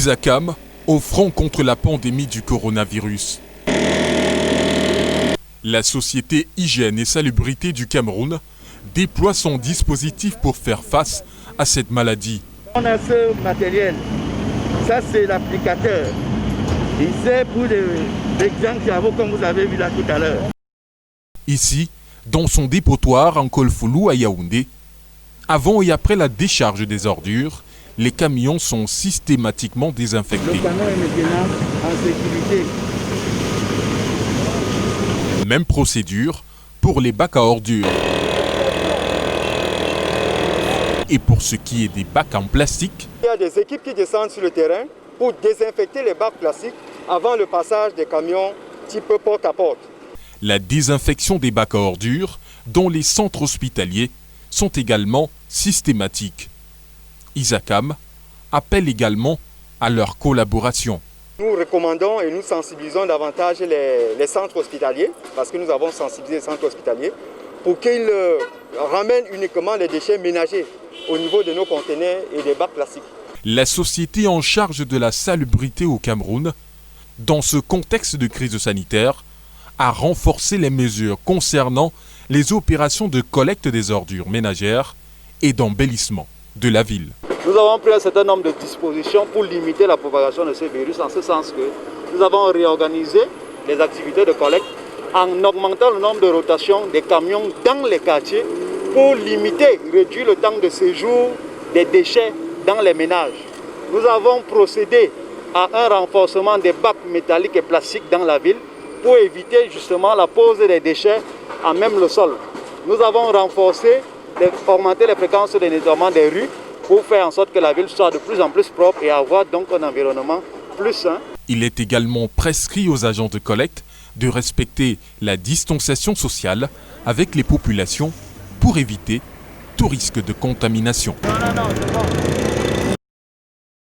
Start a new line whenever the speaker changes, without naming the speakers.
Isacam au front contre la pandémie du coronavirus. La société Hygiène et Salubrité du Cameroun déploie son dispositif pour faire face à cette maladie.
On a ce matériel, ça c'est l'applicateur. Il sert pour les gens qui avaient, comme vous avez vu là tout à l'heure.
Ici, dans son dépotoir en Kolfoulou à Yaoundé, avant et après la décharge des ordures, les camions sont systématiquement désinfectés.
Le camion est maintenant en sécurité.
Même procédure pour les bacs à ordures. Et pour ce qui est des bacs en plastique,
il y a des équipes qui descendent sur le terrain pour désinfecter les bacs plastiques avant le passage des camions type porte-à-porte.
La désinfection des bacs à ordures dans les centres hospitaliers sont également systématiques. Isacam appelle également à leur collaboration.
Nous recommandons et nous sensibilisons davantage les centres hospitaliers, parce que nous avons sensibilisé les centres hospitaliers, pour qu'ils ramènent uniquement les déchets ménagers au niveau de nos conteneurs et des bacs plastiques.
La société en charge de la salubrité au Cameroun, dans ce contexte de crise sanitaire, a renforcé les mesures concernant les opérations de collecte des ordures ménagères et d'embellissement de la ville.
Nous avons pris un certain nombre de dispositions pour limiter la propagation de ce virus, en ce sens que nous avons réorganisé les activités de collecte en augmentant le nombre de rotations des camions dans les quartiers pour limiter, réduire le temps de séjour des déchets dans les ménages. Nous avons procédé à un renforcement des bacs métalliques et plastiques dans la ville pour éviter justement la pose des déchets à même le sol. Nous avons augmenté les fréquences de nettoiement des rues pour faire en sorte que la ville soit de plus en plus propre et avoir donc un environnement plus sain.
Il est également prescrit aux agents de collecte de respecter la distanciation sociale avec les populations pour éviter tout risque de contamination.
Non, c'est bon.